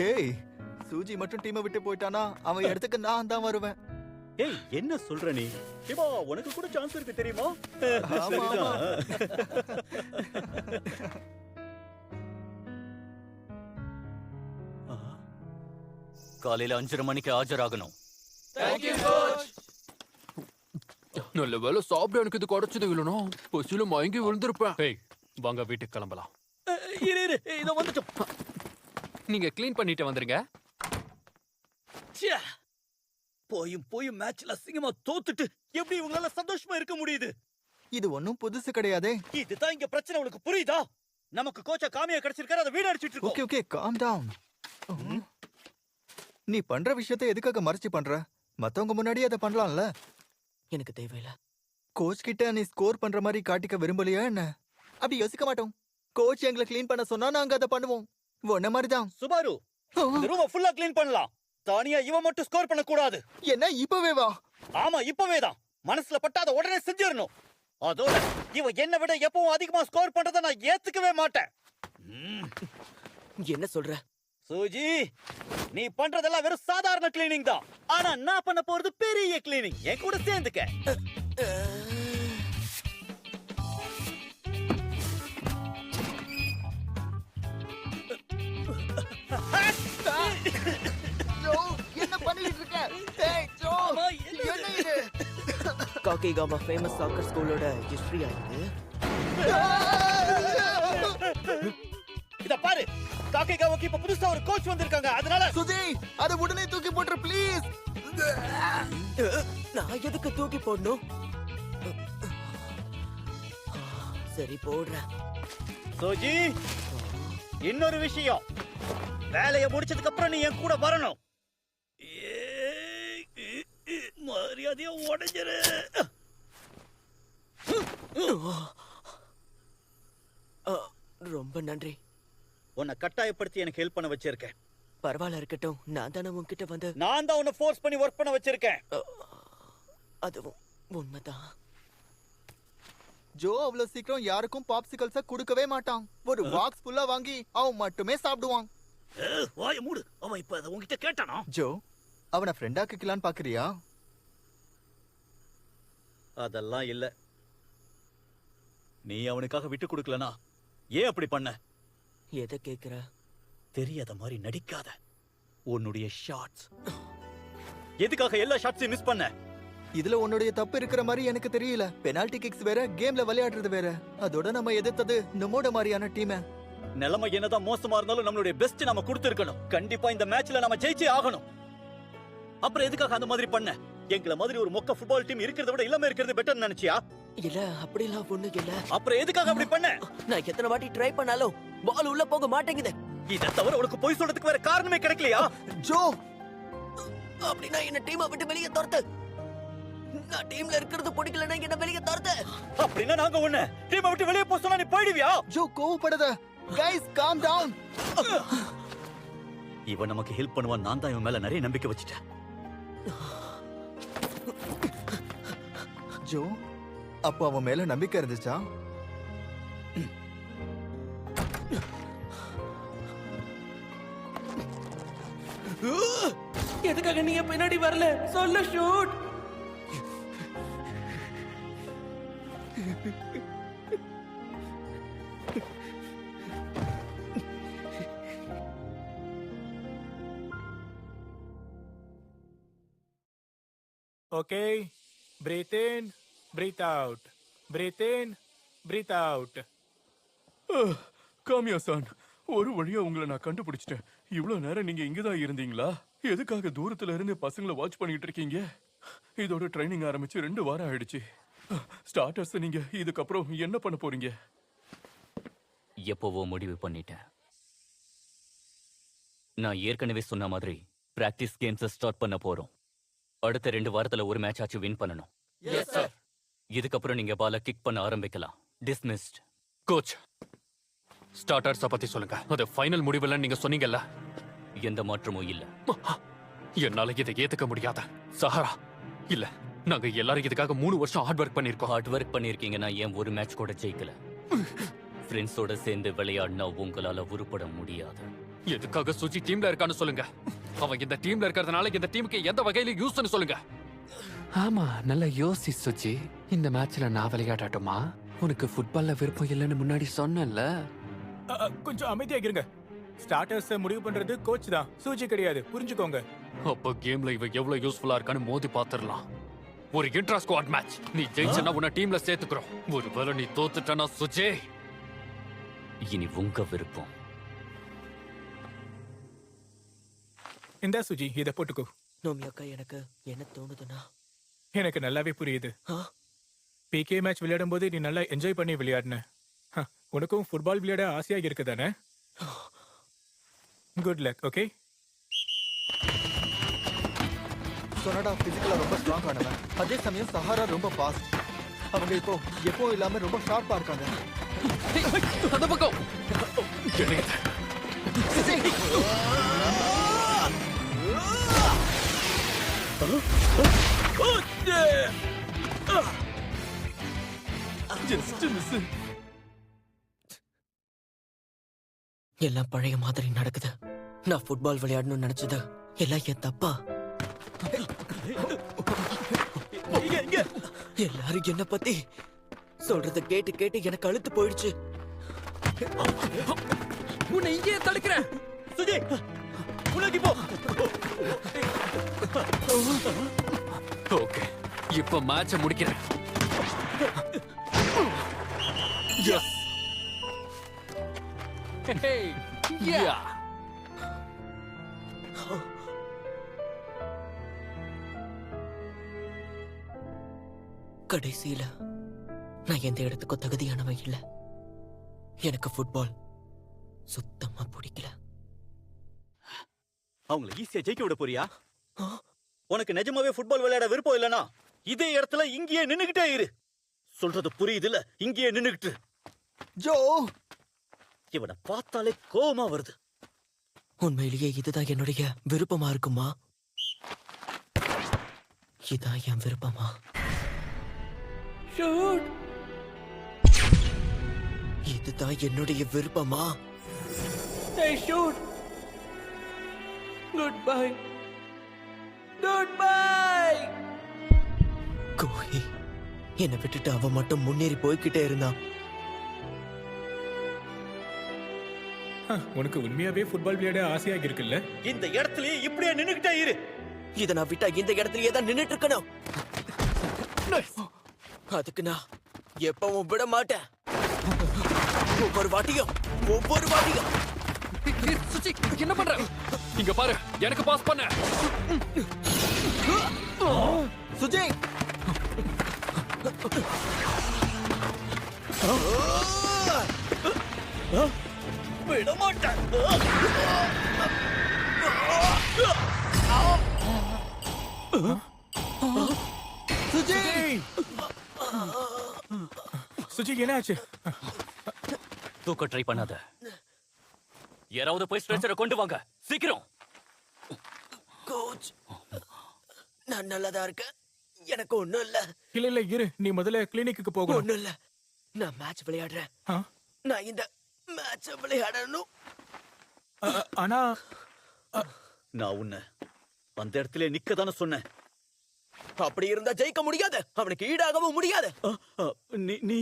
Hey, சூஜி மட்டும் டீமை விட்டு போயிட்டானா அவன் இடத்துக்கு நான் தான் வருவேன். ஏய் என்ன சொல்ற நீ? சிவா உனக்கு கூட சான்ஸ் இருக்கு தெரியுமா? ஆமா, ஆமா. காலையில 5:30 மணிக்கு ஆஜராகணும். நல்ல வேலை சாப்பிட எனக்கு இது கிடைச்சது இல்லைனா பசியில மயங்கி விழுந்திருப்பேன். ஏய் வாங்க வீட்டுக்கு கிளம்பலாம். இரு இதோ வந்துட்டோம். நீங்க க்ளீன் பண்ணிட்டு வந்துருங்க. ச்சே, போயும் மேட்ச்ல அசிங்கமா தோத்துட்டு எப்படி உங்களால சந்தோஷமா இருக்க முடியுது? இது ஒன்னும் புதுசு கிடையாதே. இதுதான் இங்க பிரச்சனை, உனக்கு புரியுதா? நமக்கு கோச்சா காமியா கிடைச்சிருக்காரு, அதை வீடு அடிச்சிட்டு இருக்கோம். Okay okay, calm down. நீ பண்ற விஷயத்தை எதுக்காக மறைச்சு பண்ற? மத்தவங்க முன்னாடி அதை பண்ணலாம்ல. எனக்கு தேவையில்ல. கோச் கிட்ட நீ ஸ்கோர் பண்ற மாதிரி காட்டிக்க விரும்பலையா என்ன? அப்படி யோசிக்க மாட்டோம். கோச் எங்களை க்ளீன் பண்ண சொன்னா நாங்க அதை பண்ணுவோம். ஒன்ன மாதிரிதான். சுபாரு, இந்த ரூமை ஃபுல்லா க்ளீன் பண்ணலாம். தானியா இவன் மட்டும் ஸ்கோர் பண்ண கூடாது. என்ன இப்பவே வா? ஆமா இப்பவே தான். மனசுல பட்டாத உடனே செஞ்சிடணும். அதோட இவன் என்ன விட எப்பவும் அதிகமா ஸ்கோர் பண்றதை நான் ஏத்துக்கவே மாட்டேன். என்ன சொல்ற? சூஜி, நீ பண்றதெல்லாம் வெறும் சாதாரண கிளீனிங் தான். ஆனா நான் பண்ண போறது பெரிய கிளீனிங். என் கூட சேர்ந்துக்க. என்ன பண்ணிட்டு இருக்க? ஏய் ஜோ, ஆமா, என்ன இது? காக்கிகாமா ஃபேமஸ் சாக்கர் ஸ்கூலோட ஹிஸ்டரி ஆயிடுது. இத பாரு, காக்கைகாவுக்கு இப்ப புதுசா ஒரு கோச் வந்திருக்காங்க. அதனால சுஜி, அதை உடனே தூக்கி போட்டுரு ப்ளீஸ். நான் எதுக்கு தூக்கி போடணும்? சரி போடுறேன். சூஜி, இன்னொரு விஷயம். வேலையை முடிச்சதுக்கு அப்புறம் நீ என் கூட வரணும். மரியாதையா உடைஞ்சிரு. ரொம்ப நன்றி. உன்னை கட்டாயப்படுத்தி எனக்கு ஹெல்ப் பண்ண வச்சிருக்கேன். பரவாயில்ல இருக்கட்டும். நான் தானே உன்கிட்ட வந்து. நான் தான் உன்னை ஃபோர்ஸ் பண்ணி ஒர்க் பண்ண வச்சிருக்கேன். அதுவும் உண்மைதான். ஜோ அவ்வளவு சீக்கிரம் யாருக்கும் பாப்சிகல்ஸ கொடுக்கவே மாட்டான். ஒரு பாக்ஸ் ஃபுல்லா வாங்கி அவன் மட்டுமே சாப்பிடுவான். வாய மூடு. அவன் இப்ப அதை உன்கிட்ட கேட்டானா? ஜோ, அவனை ஃப்ரெண்டாக்கிக்கலான்னு பாக்குறியா? அதெல்லாம் இல்ல. நீ அவனுக்காக விட்டு கொடுக்கலனா ஏன் அப்படி பண்ண? எதை கேக்குற? தெரியாத மாதிரி நடிக்காத. உன்னுடைய ஷாட்ஸ் எதுக்காக எல்லா ஷாட்ஸையும் மிஸ் பண்ண? இதுல உன்னுடைய தப்பு இருக்கிற மாதிரி எனக்கு தெரியல. பெனால்டி கிக்ஸ் வேற, கேம்ல விளையாடுறது வேற. அதோட நம்ம எதிர்த்தது நம்மோட மாதிரியான டீம். நிலைமை என்னதான் மோசமா இருந்தாலும் நம்மளுடைய பெஸ்ட் நம்ம கொடுத்திருக்கணும். கண்டிப்பா இந்த மேட்ச்ல நம்ம ஜெயிச்சே ஆகணும். அப்புறம் எதுக்காக அந்த மாதிரி பண்ண? எங்கள மாதிரி ஒரு மொக்க ஃபுட்பால் டீம் இருக்கிறத விட இல்லாம இருக்கிறது பெட்டர் நினைச்சியா? இல்ல, அப்படிலாம் ஒண்ணு இல்ல. அப்புறம் எதுக்காக அப்படி பண்ண? நான் எத்தனை வாட்டி ட்ரை பண்ணாலும் பால் உள்ள போக மாட்டேங்குது. இதை தவிர உனக்கு பொய் சொல்றதுக்கு வேற காரணமே கிடைக்கலையா? ஜோ, அப்படின்னா என்ன டீமை விட்டு வெளியே துரத்து. நான் டீம்ல இருக்கிறது பிடிக்கலன்னா என்ன வெளியே துரத்து. அப்படின்னா நாங்க உன்னை டீமை விட்டு வெளியே போக சொன்னா நீ போயிடுவியா? ஜோ கோவப்படாத. Guys calm down. இவன் நமக்கு ஹெல்ப் பண்ணுவான். நான் தான் இவன் மேல நிறைய நம்பிக்கை வச்சிட்டேன். ஜோ, அப்போ அவன் மேல நம்பிக்கை இருந்துச்சா? எதுக்காக நீ பின்னாடி வரல? சொல்ல shoot. Okay, breathe in, breathe out. Breathe in, breathe out. காமியா சான், ஒரு வழியா உங்களை நான் கண்டுபிடிச்சிட்டேன். இவ்வளவு நேரம் நீங்க இங்கதான் இருந்தீங்களா? எதுக்காக தூரத்துல இருந்து பசங்களை வாட்ச் பண்ணிட்டு இருக்கீங்க? இதோட ட்ரைனிங் ஆரம்பிச்சு 2 வாரம் ஆயிடுச்சு. ஸ்டார்டர்ஸ் நீங்க இதுக்கப்புறம் என்ன பண்ண போறீங்க? எப்போவோ முடிவு பண்ணிட்டேன். நான் ஏற்கனவே சொன்ன மாதிரி பிராக்டிஸ் கேம்ஸை ஸ்டார்ட் பண்ண போறோம். அடுத்த 2 வாரத்துல ஒரு மேட்ச் ஆச்சு வின் பண்ணணும். இதுக்கப்புறம் நீங்க பால கிக் பண்ண ஆரம்பிக்கலாம். டிஸ்மிஸ்ட். கோச், ஸ்டார்டர்ஸ பத்தி சொல்லுங்க. அது ஃபைனல் முடிவுல நீங்க சொன்னீங்கல்ல. எந்த மாற்றமும் இல்ல. என்னால இதை ஏத்துக்க முடியாத. சஹரா, இல்ல, நாங்க எல்லாரும் இதுக்காக 3 வருஷம் ஹார்ட் ஒர்க் பண்ணிருக்கோம். ஹார்ட் ஒர்க் பண்ணிருக்கீங்கன்னா ஏன் ஒரு மேட்ச் கூட ஜெயிக்கல? ஃப்ரெண்ட்ஸோட சேர்ந்து விளையாடினா உங்களால உருப்பட முடியாது. எதுக்காக சுஜி டீம்ல இருக்கான்னு சொல்லுங்க. அவன் இந்த டீம்ல இருக்கிறதுனால இந்த டீமுக்கு எந்த வகையில யூஸ்னு சொல்லுங்க. ஆமா, நல்லா யோசி சுஜி. இந்த மேட்ச்ல நான் விளையாடட்டுமா? உனக்கு ஃபுட்பால்ல விருப்பம் இல்லைன்னு முன்னாடி சொன்னேன்ல. கொஞ்சம் அமைதியா இருங்க. ஸ்டார்டர்ஸ் முடிவு பண்றது கோச் தான், சூஜி கிடையாது, புரிஞ்சுக்கோங்க. அப்ப கேம்ல இவ எவ்வளவு யூஸ்ஃபுல்லா இருக்கான்னு மோதி பாத்துறலாம். ஒரு இன்ட்ரா ஸ்குவாட் மேட்ச். நீ ஜெயிச்சனா உன்னை டீம்ல சேர்த்துக்கிறோம். ஒருவேளை நீ தோத்துட்டனா சுஜி, இனி உங்க விருப்பம். இந்த சுஜி இத போட்டுக்கோ. நோமி அக்கா, எனக்கு என்ன தோணுதுன்னா, எனக்கு நல்லாவே புரியுது. ஆ? பிகே மேட்ச் விளையாடும் போது நீ நல்லா என்ஜாய் பண்ணி விளையாடின. உனக்கும் ஃபுட்பால் விளையாட ஆசையா இருக்குதானே? Good luck. ஓகே, சொனடா பிசிக்கலா ரொம்ப ஸ்ட்ராங் ஆனவன். அதே சமயம் சஹாரா ரொம்ப ஃபாஸ்ட். அவங்க இப்போ எப்போ இல்லாம ரொம்ப ஷார்ப்பா இருக்காங்க. அந்த பக்கம் என்னங்க? Just miss. எல்லாம் பழைய மாதிரி நடக்குது. நான் ஃபுட்பால் விளையாடணும்னு நினைச்சது எல்லாம் என் தப்பா? எல்லாரும் என்ன பத்தி சொல்றத கேட்டு கேட்டு எனக்கு அழுத்து போயிடுச்சு. உன்னை இங்கே தடுக்கிறேன். சுஜி, உனக்கு போ. ஓகே, இப்ப மேட்ச முடிக்கிறேன். எஸ். ஹே, யா. கடைசியில நான் எந்த இடத்துக்கும் தகுதியானவன் இல்ல. எனக்கு ஃபுட்பால் சுத்தமா பிடிக்கல. அவங்களை ஈஸியா ஜெயிக்க விட போறியா? ஆ? உனக்கு நிஜமாவே ஃபுட்பால் விளையாட விருப்பம் இல்லனா இதே இடத்துல இங்கேயே நின்னுகிட்டே இரு. சொல்றது புரியுதுல? இங்கேயே நின்னுகிட்டு. ஜோ, இவனை பார்த்தாலே கோவமா வருது. உண்மையிலேயே இதுதான் என்னுடைய விருப்பமா இருக்குமா? இதான் என் விருப்பமா? இதுதான் என்னுடைய விருப்பமா? கோஹி, என்னை விட்டுட்டு அவன் மட்டும் முன்னேறி போய்கிட்டே இருந்தான். உனக்கு உண்மையாவே ஃபுட்பால் விளையாட ஆசையா இருக்குல்ல? இந்த இடத்துலயே இப்படியே நின்னுகிட்டே இரு. இதை நான் விட்டா இந்த இடத்துலயே தான் நின்னுட்டு இருக்கணும். அதுக்கு நான் எப்பவும் விட மாட்டேன். ஒவ்வொரு வாட்டியும். சுஜி, என்ன பண்ற? இங்க பாரு, எனக்கு பாஸ் பண்ண. சுஜி, விட மாட்டேன். சுஜி, சுஜி என்னாச்சு? தூக்க ட்ரை பண்ணாத. யாராவது போய் ஸ்ட்ரெச்சரை கொண்டு வாங்க, சீக்கிரம். கோச், நான் நல்லதா இருக்கேன். எனக்கு ஒண்ணும் இல்ல. இல்ல இரு, நீ முதல்ல கிளினிக்கு போகணும். ஒண்ணும் இல்ல. நான் மேட்ச் விளையாடுறேன். ஆ? நான் இந்த மேட்ச் விளையாடணும். ஆனா நான் உன்னை அந்த இடத்துல நிக்க தானே சொன்னேன். அப்படி இருந்தா ஜெயிக்க முடியாது. அவனுக்கு ஈடாகவும் முடியாது. நீ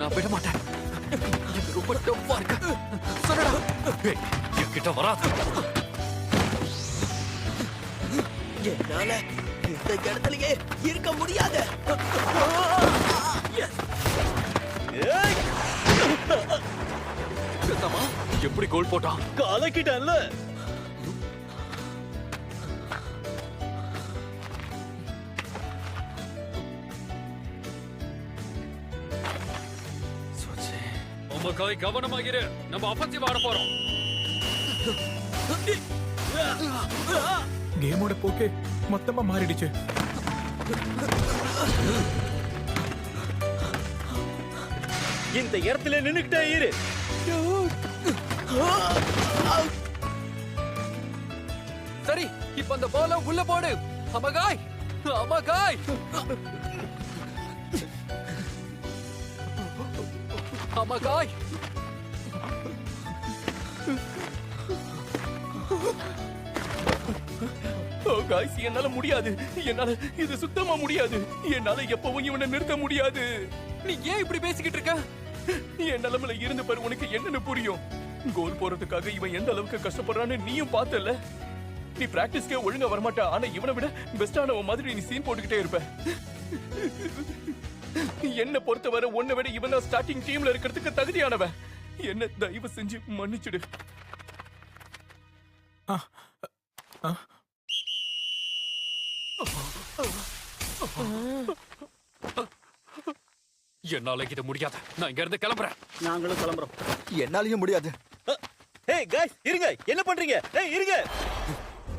நான் விட மாட்டேன். இது ரொம்ப டஃப்பா இருக்கு. சொல்லடா. ஏய், என்கிட்ட வராத. என்னால இந்த இடத்துலயே இருக்க முடியாது. எப்படி கோல் போட்டான்? கலக்கிட்டேன்ல. உமக்காய் கவனமாகிரு. நம்ம அஃபென்சிவ் ஆட போறோம். கேமோட போக்கு மொத்தமா மாறிடுச்சு. இந்த இடத்துல நின்னுகிட்டே இரு. சரி, இப்ப அந்த பால உள்ள போடு. அமகாய், அமகாய். ஆமா காய். ஓ காய்ஸ், என்னால முடியாது. என்னால இது சுத்தமா முடியாது. என்னால எப்பவும் இவனை நிறுத்த முடியாது. நீ ஏன் இப்படி பேசிக்கிட்டு இருக்க? என் நிலைமையில இருந்து பாரு, உனக்கு என்னன்னு புரியும். கோல் போறதுக்காக இவன் எந்த அளவுக்கு கஷ்டப்படுறான்னு நீயும் பார்த்தல. நீ பிராக்டிஸ்க்கே ஒழுங்கா வரமாட்டா, ஆனா இவனை விட பெஸ்டானவன் மாதிரி நீ சீன் போட்டுக்கிட்டே இருப்ப. என்ன பொறுத்தவரை உன்னை விட இவன் தான் ஸ்டார்டிங் டீம்ல இருக்கிறதுக்கு தகுதியானவன். என்ன தயவு செஞ்சு மன்னிச்சிடு. என்னால இது முடியாது. நான் இங்க இருந்து கிளம்புறேன். நாங்களும் கிளம்புறோம். என்னாலயும் முடியாது. ஏய் गाइस, இருங்க. என்ன பண்றீங்க? ஏய் இருங்க.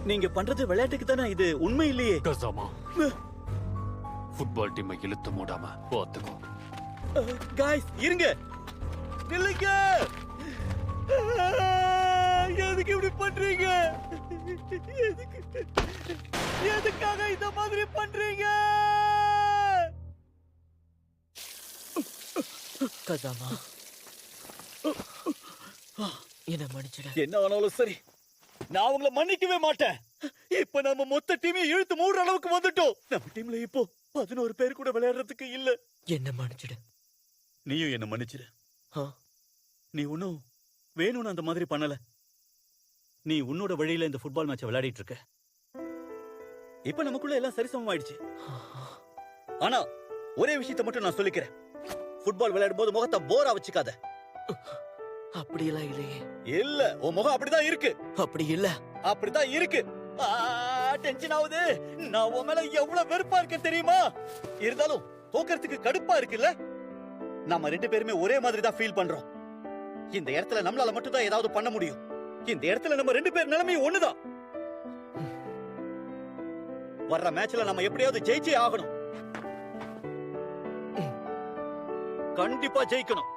நீங்க பண்றது விளையாட்டுக்கு தானே, இது உண்மை இல்லையே. கசாமா ஃபுட்பால் டீமை இழுத்து மூடாம பாத்துக்கோ. गाइस இருங்க. நில்லுங்க. எதுக்கு இப்படி பண்றீங்க? எதுக்காக இந்த மாதிரி பண்றீங்க? கசாமா, என்ன மன்னிச்சிடு. என்ன ஆனாலும் சரி, நான் உங்களை மன்னிக்கவே மாட்டேன். இப்ப நம்ம மொத்த டீமையும் இழுத்து மூடுற அளவுக்கு வந்துட்டோம். நம்ம டீம்ல இப்போ 11 பேர் கூட விளையாடுறதுக்கு இல்ல. என்ன மன்னிச்சிடு. நீயும் என்ன மன்னிச்சிடு. ஆ, நீ ஒன்னும் வேணும்னு அந்த மாதிரி பண்ணல. நீ உன்னோட வழியில இந்த ஃபுட்பால் மேட்சை விளையாடிட்டு இருக்க. இப்ப நமக்குள்ள எல்லாம் சரிசமமாயிடுச்சு. ஆனா ஒரே விஷயத்தை மட்டும் நான் சொல்லிக்கிறேன். ஃபுட்பால் விளையாடும் போது முகத்தை போரா வச்சுக்காத. அப்படியெல்லாம் இல்லையே. இல்ல, உன் முகம் அப்படிதான் இருக்கு. அப்படி இல்ல. அப்படிதான் இருக்கு. டென்ஷன் ஆகுது. நான் உன் மேல எவ்வளவு வெறுப்பா இருக்கேன் தெரியுமா? இருந்தாலும் தோக்கறதுக்கு கடுப்பா இருக்குல்ல. நாம 2 பேருமே ஒரே மாதிரி தான் ஃபீல் பண்றோம். இந்த இடத்துல நம்மளால மட்டும் தான் ஏதாவது பண்ண முடியும். இந்த இடத்துல நம்ம 2 பேர் நிலைமையும் ஒண்ணுதான். வர்ற மேட்ச்ல நம்ம எப்படியாவது ஜெயிச்சே ஆகணும். கண்டிப்பா ஜெயிக்கணும்.